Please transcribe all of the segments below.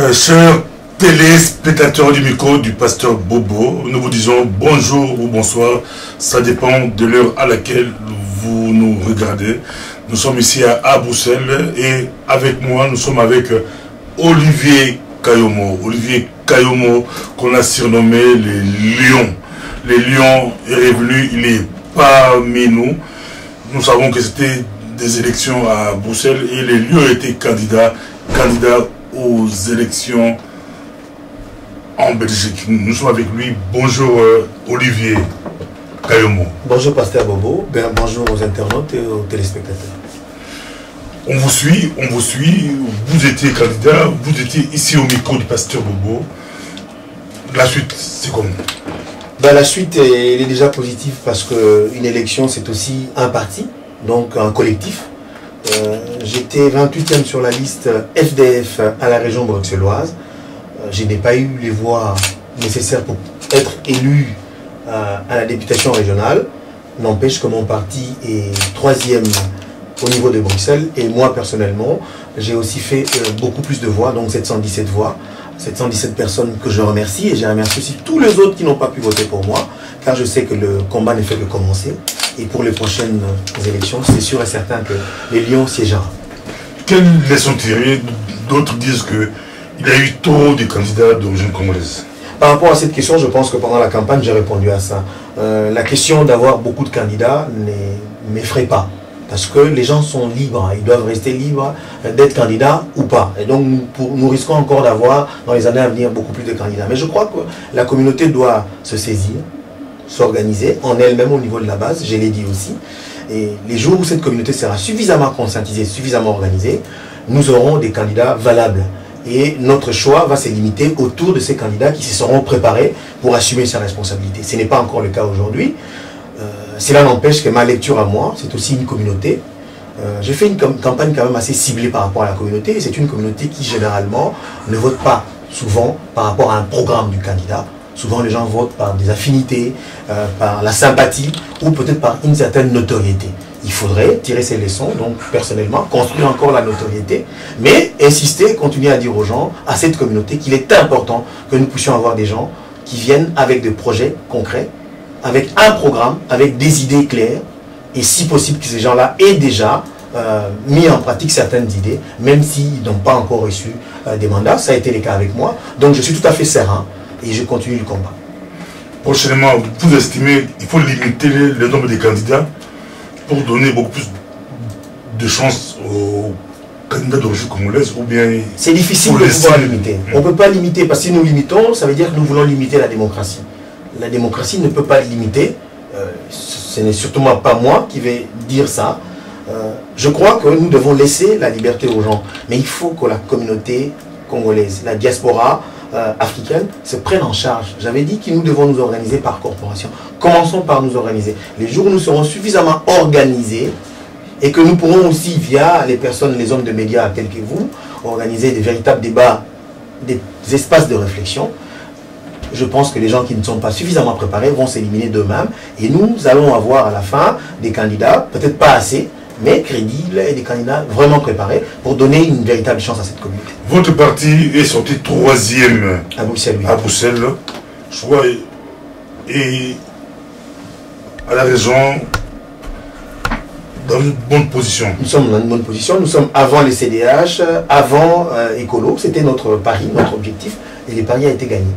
Chers téléspectateurs du micro du pasteur Bobo, nous vous disons bonjour ou bonsoir, ça dépend de l'heure à laquelle vous nous regardez. Nous sommes ici à Bruxelles et avec moi, nous sommes avec Olivier Kayomo. Olivier Kayomo, qu'on a surnommé les Lions. Les Lions est revenu, il est parmi nous. Nous savons que c'était des élections à Bruxelles et les Lions étaient candidats aux élections en Belgique. Nous sommes avec lui. Bonjour Olivier Kayomo. Bonjour Pasteur Bobo, bonjour aux internautes et aux téléspectateurs. On vous suit, vous étiez candidat, vous étiez ici au micro du Pasteur Bobo. La suite, c'est comment? La suite elle est déjà positive parce qu'une élection c'est aussi un parti, donc un collectif. J'étais 28e sur la liste FDF à la région bruxelloise. Je n'ai pas eu les voix nécessaires pour être élu à la députation régionale. N'empêche que mon parti est 3e au niveau de Bruxelles et moi personnellement j'ai aussi fait beaucoup plus de voix, donc 717 voix. 717 personnes que je remercie et je remercie aussi tous les autres qui n'ont pas pu voter pour moi car je sais que le combat ne fait que commencer et pour les prochaines élections c'est sûr et certain que les Lions siégeront. Quelle leçon tirée? D'autres disent qu'il y a eu trop de candidats d'origine congolaise. Par rapport à cette question, je pense que pendant la campagne j'ai répondu à ça. La question d'avoir beaucoup de candidats ne m'effraie pas. Parce que les gens sont libres, ils doivent rester libres d'être candidats ou pas. Et donc nous risquons encore d'avoir dans les années à venir beaucoup plus de candidats. Mais je crois que la communauté doit se saisir, s'organiser en elle-même au niveau de la base, je l'ai dit aussi. Et les jours où cette communauté sera suffisamment conscientisée, suffisamment organisée, nous aurons des candidats valables. Et notre choix va se limiter autour de ces candidats qui se seront préparés pour assumer sa responsabilité. Ce n'est pas encore le cas aujourd'hui. Cela n'empêche que ma lecture à moi, c'est aussi une communauté. J'ai fait une campagne quand même assez ciblée par rapport à la communauté. Et c'est une communauté qui généralement ne vote pas souvent par rapport à un programme du candidat. Souvent les gens votent par des affinités, par la sympathie ou peut-être par une certaine notoriété. Il faudrait tirer ces leçons, donc personnellement, construire encore la notoriété, mais insister, continuer à dire aux gens, à cette communauté, qu'il est important que nous puissions avoir des gens qui viennent avec des projets concrets, avec un programme, avec des idées claires, et si possible que ces gens-là aient déjà mis en pratique certaines idées, même s'ils n'ont pas encore reçu des mandats. Ça a été le cas avec moi, donc je suis tout à fait serein et je continue le combat. Prochainement, vous estimez qu'il faut limiter le nombre de candidats pour donner beaucoup plus de chances aux candidats d'origine congolaise ou bien... C'est difficile de pouvoir limiter. On ne peut pas limiter parce que si nous limitons, ça veut dire que nous voulons limiter la démocratie. La démocratie ne peut pas limiter. Ce n'est surtout pas moi qui vais dire ça. Je crois que nous devons laisser la liberté aux gens. Mais il faut que la communauté congolaise, la diaspora africaine se prenne en charge. J'avais dit que nous devons nous organiser par corporation. Commençons par nous organiser. Les jours où nous serons suffisamment organisés et que nous pourrons aussi, via les personnes, les hommes de médias tels que vous, organiser des véritables débats, des espaces de réflexion, je pense que les gens qui ne sont pas suffisamment préparés vont s'éliminer d'eux-mêmes et nous allons avoir à la fin des candidats, peut-être pas assez, mais crédibles et des candidats vraiment préparés pour donner une véritable chance à cette communauté. Votre parti est sorti 3e à Bruxelles, oui. À Bruxelles, je crois, et à la région dans une bonne position. Nous sommes dans une bonne position, nous sommes avant les CDH, avant Écolo, c'était notre pari, notre objectif, et le pari a été gagné.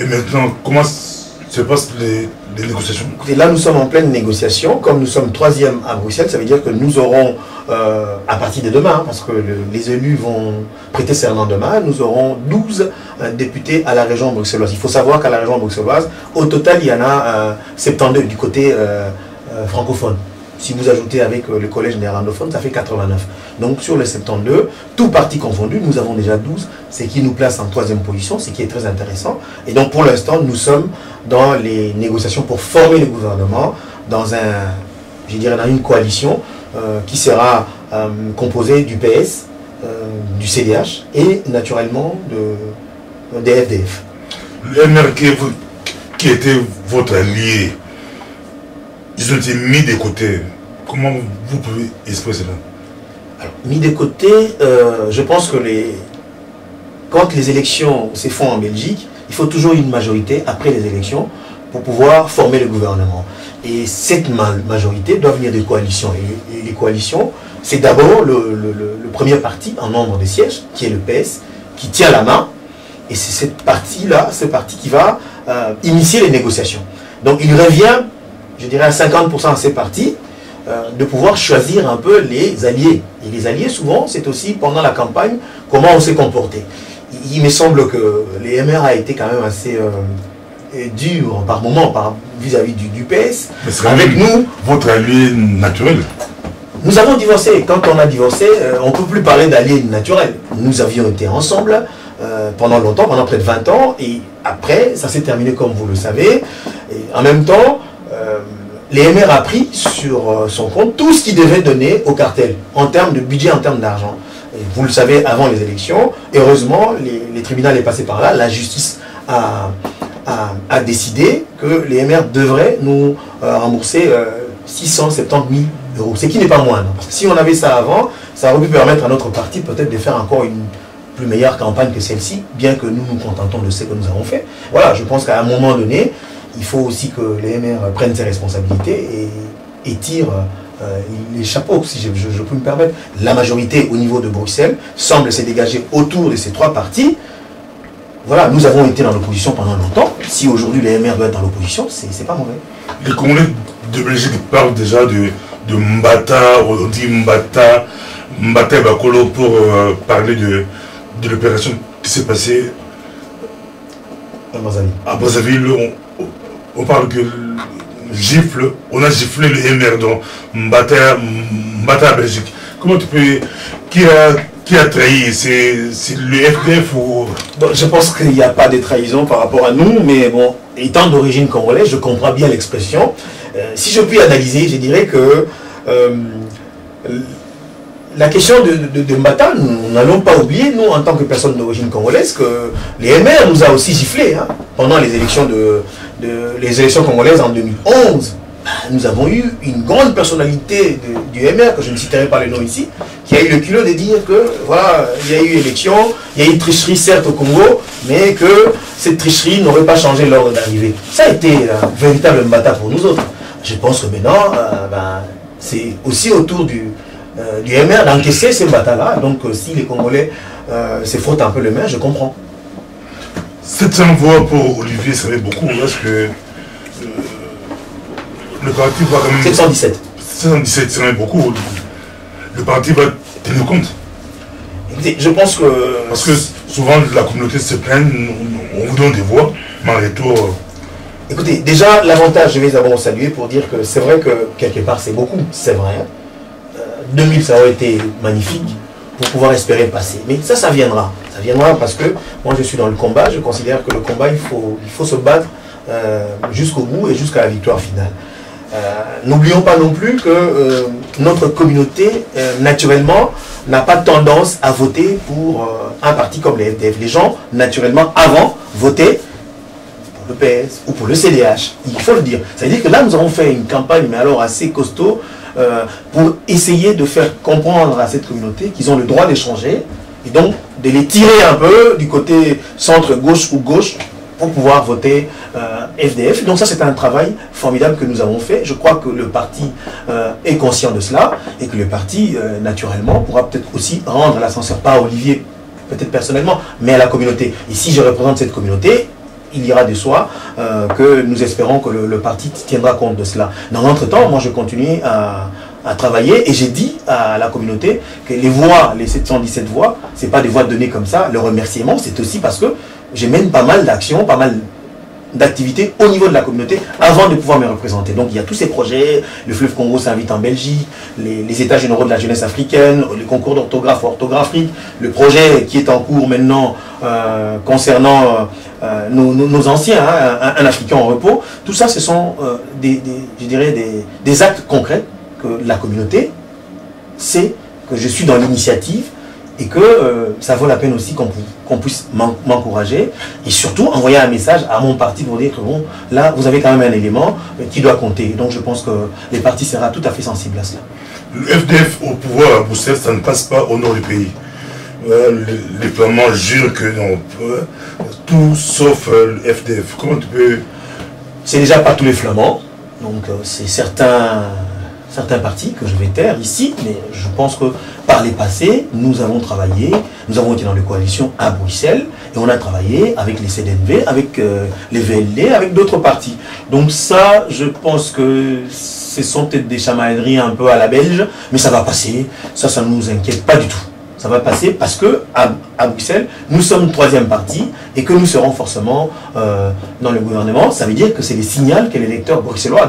Et maintenant, comment se passent les négociations? Et là, nous sommes en pleine négociation. Comme nous sommes 3e à Bruxelles, ça veut dire que nous aurons, à partir de demain, parce que les élus vont prêter serment demain, nous aurons 12 députés à la région bruxelloise. Il faut savoir qu'à la région bruxelloise, au total, il y en a 72 du côté francophone. Si vous ajoutez avec le collège néerlandophone, ça fait 89. Donc sur les 72, tout parti confondu, nous avons déjà 12, ce qui nous place en 3e position, ce qui est très intéressant. Et donc pour l'instant, nous sommes dans les négociations pour former le gouvernement dans dans une coalition qui sera composée du PS, du CDH et naturellement des FDF. Le MRK qui était votre allié, ils ont été mis de côté. Comment vous pouvez exprimer cela? Alors, mis de côté, je pense que quand les élections se font en Belgique, il faut toujours une majorité après les élections pour pouvoir former le gouvernement. Et cette majorité doit venir des coalitions. Et les coalitions, c'est d'abord le premier parti en nombre de sièges, qui est le PS, qui tient la main. Et c'est cette partie-là, ce parti qui va initier les négociations. Donc il revient, je dirais à 50% à ces partis, de pouvoir choisir un peu les alliés. Et les alliés, souvent, c'est aussi pendant la campagne, comment on s'est comporté. Il me semble que les MR a été quand même assez dur par moment vis-à-vis du PS. Mais avec nous, votre allié naturel. Nous avons divorcé. Quand on a divorcé, on ne peut plus parler d'allié naturel. Nous avions été ensemble pendant longtemps, pendant près de 20 ans, et après, ça s'est terminé comme vous le savez. Et en même temps, les MR a pris sur son compte tout ce qu'il devait donner au cartel, en termes de budget, en termes d'argent. Vous le savez, avant les élections, heureusement, les tribunaux est passé par là, la justice a décidé que les MR devraient nous rembourser 670 000 €, ce qui n'est pas moindre. Parce que si on avait ça avant, ça aurait pu permettre à notre parti peut-être de faire encore une plus meilleure campagne que celle-ci, bien que nous nous contentons de ce que nous avons fait. Voilà, je pense qu'à un moment donné, il faut aussi que les MR prennent ses responsabilités et tirent les chapeaux, si je peux me permettre. La majorité au niveau de Bruxelles semble se dégager autour de ces trois partis. Voilà, nous avons été dans l'opposition pendant longtemps. Si aujourd'hui les MR doivent être dans l'opposition, c'est pas mauvais. Les Congolais de Belgique parlent déjà de Mbata, on dit Mbata et Bakolo pour parler de l'opération qui s'est passée à Brazzaville. On parle que on a giflé le MR dans Mbata à Belgique. Comment tu peux... Qui a trahi? C'est le FDF ou... Bon, je pense qu'il n'y a pas de trahison par rapport à nous, mais bon, étant d'origine congolaise, je comprends bien l'expression. Si je puis analyser, je dirais que la question de Mbata, nous n'allons pas oublier, nous, en tant que personne d'origine congolaise, que les MR nous a aussi giflé hein, pendant les élections les élections congolaises en 2011. Nous avons eu une grande personnalité du MR, que je ne citerai pas le nom ici, qui a eu le culot de dire que, voilà, il y a eu élection, il y a eu tricherie certes au Congo, mais que cette tricherie n'aurait pas changé l'ordre d'arrivée. Ça a été un véritable Mbata pour nous autres. Je pense que maintenant, c'est aussi autour du MR d'encaisser ces Mbata-là. Donc si les Congolais se frottent un peu le main, je comprends. 700 voix pour Olivier, ça fait beaucoup, parce que le parti va quand même... 717. 717, ça fait beaucoup. Le parti va tenir compte. Écoutez, je pense que... Parce que souvent la communauté se plaint, on vous donne des voix, mais en retour... Écoutez, déjà l'avantage, je vais d'abord saluer pour dire que c'est vrai que quelque part c'est beaucoup, c'est vrai. 2000 ça aurait été magnifique pour pouvoir espérer passer. Mais ça viendra. Ça viendra parce que moi je suis dans le combat, je considère que le combat il faut se battre jusqu'au bout et jusqu'à la victoire finale. N'oublions pas non plus que notre communauté, naturellement, n'a pas tendance à voter pour un parti comme les FDF. Les gens, naturellement, avant, votaient pour le PS ou pour le CDH. Il faut le dire. C'est-à-dire que là, nous avons fait une campagne, mais alors assez costaud, pour essayer de faire comprendre à cette communauté qu'ils ont le droit d'échanger et donc de les tirer un peu du côté centre-gauche ou gauche pour pouvoir voter FDF. Donc ça, c'est un travail formidable que nous avons fait. Je crois que le parti est conscient de cela et que le parti, naturellement, pourra peut-être aussi rendre l'ascenseur, pas à Olivier, peut-être personnellement, mais à la communauté. Et si je représente cette communauté, il ira de soi que nous espérons que le parti tiendra compte de cela. Dans l'entretemps, moi, je continue à travailler et j'ai dit à la communauté que les voix, les 717 voix, ce n'est pas des voix données comme ça. Le remerciement, c'est aussi parce que je mène pas mal d'actions, pas mal d'activités au niveau de la communauté avant de pouvoir me représenter. Donc il y a tous ces projets, le Fleuve Congo s'invite en Belgique, les états généraux de la jeunesse africaine, le concours d'orthographe orthographique, le projet qui est en cours maintenant concernant nos anciens, hein, un Africain en repos. Tout ça, ce sont je dirais des actes concrets que la communauté sait que je suis dans l'initiative et que ça vaut la peine aussi qu'on puisse m'encourager et surtout envoyer un message à mon parti pour dire que bon, là, vous avez quand même un élément qui doit compter. Donc je pense que les partis seront tout à fait sensibles à cela. Le FDF au pouvoir à Bruxelles, ça ne passe pas au nord du pays. les Flamands jurent que non, tout sauf le FDF. Comment tu peux... C'est déjà pas tous les Flamands, donc c'est certains partis que je vais taire ici, mais je pense que par les passés, nous avons travaillé, nous avons été dans les coalitions à Bruxelles, et on a travaillé avec les CDNV, avec les VLD, avec d'autres partis. Donc ça, je pense que ce sont peut-être des chamailleries un peu à la belge, mais ça va passer, ça ne nous inquiète pas du tout. Ça va passer parce que à Bruxelles, nous sommes troisième parti et que nous serons forcément dans le gouvernement. Ça veut dire que c'est les signaux que l'électeur bruxellois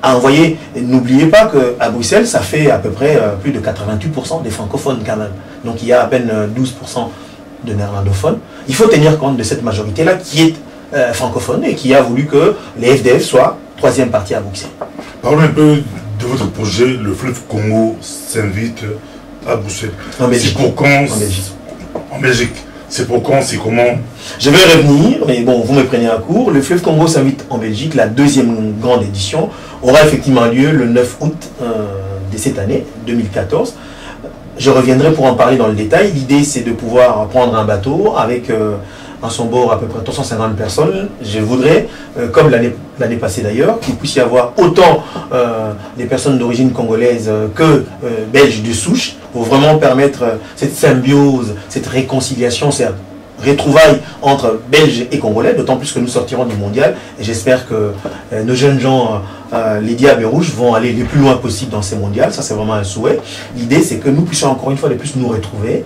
a envoyé. N'oubliez pas qu'à Bruxelles, ça fait à peu près plus de 88% des francophones quand même. Donc il y a à peine 12% de néerlandophones. Il faut tenir compte de cette majorité-là qui est francophone et qui a voulu que les FDF soient troisième parti à Bruxelles. Parlons un peu de votre projet, le fleuve Congo s'invite à Bruxelles. En Belgique. C'est pour quand? En Belgique. En Belgique. C'est pour quand? C'est comment? Je vais revenir, mais bon, vous me prenez à court. Le fleuve Congo s'invite en Belgique. La deuxième grande édition aura effectivement lieu le 9 août de cette année, 2014. Je reviendrai pour en parler dans le détail. L'idée, c'est de pouvoir prendre un bateau avec à son bord à peu près 350 personnes. Je voudrais, comme l'année passée d'ailleurs, qu'il puisse y avoir autant des personnes d'origine congolaise que belges de souche, pour vraiment permettre cette symbiose, cette réconciliation, cette retrouvailles entre Belges et Congolais, d'autant plus que nous sortirons du mondial. Et j'espère que nos jeunes gens, les Diables Rouges, vont aller le plus loin possible dans ces mondiales. Ça, c'est vraiment un souhait. L'idée, c'est que nous puissions encore une fois de plus nous retrouver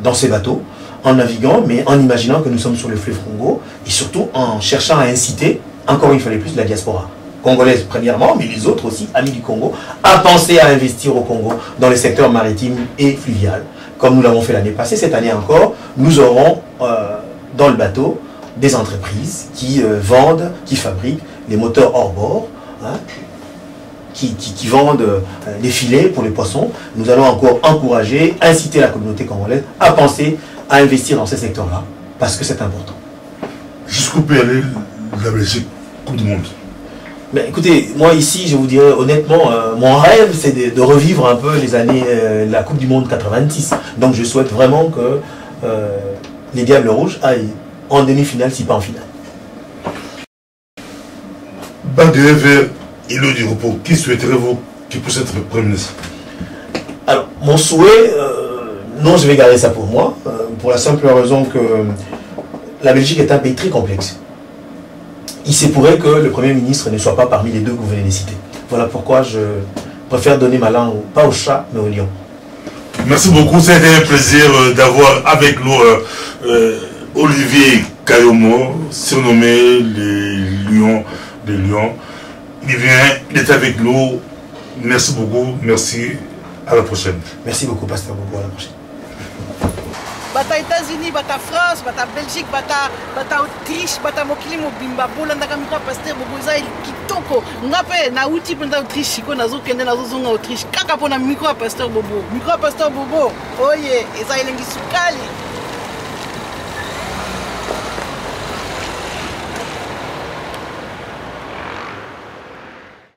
dans ces bateaux, en naviguant, mais en imaginant que nous sommes sur le fleuve Congo, et surtout en cherchant à inciter, encore une fois de plus, la diaspora congolaise premièrement, mais les autres aussi, amis du Congo, à penser à investir au Congo dans les secteurs maritimes et fluvial. Comme nous l'avons fait l'année passée, cette année encore, nous aurons dans le bateau des entreprises qui vendent, qui fabriquent les moteurs hors bord, hein, qui vendent les filets pour les poissons. Nous allons encore encourager, inciter la communauté congolaise à penser à investir dans ces secteurs-là, parce que c'est important. Jusqu'où peut aller la Belgique, Coupe du Monde? Mais écoutez, moi ici, je vous dirais honnêtement, mon rêve, c'est de revivre un peu les années, la Coupe du Monde 86. Donc je souhaite vraiment que les Diables Rouges aillent en demi-finale, si pas en finale. Bandé vers îlot du repos, qui souhaiterez-vous qui puisse être Premier ministre? Alors, mon souhait, non, je vais garder ça pour moi, pour la simple raison que la Belgique est un pays très complexe. Il se pourrait que le Premier ministre ne soit pas parmi les deux que vous venez de citer. Voilà pourquoi je préfère donner ma langue, pas au chat, mais au lion. Merci beaucoup, c'était un plaisir d'avoir avec nous Olivier Kayomo, surnommé les Lions. Il est avec nous. Merci beaucoup, merci. À la prochaine. Merci beaucoup, Pasteur Bobo. À la prochaine. Bata États-Unis, bata France, bata Belgique, bata Autriche, bata mokili mobimba bolandaka mikwa Pasteur Bobo eza kitoko. Ngape na uti penda Autriche ko nazokende nazozonga Autriche kaka pona mikwa Pasteur Bobo. Mikwa Pasteur Bobo. Oye, eza elengi sukali.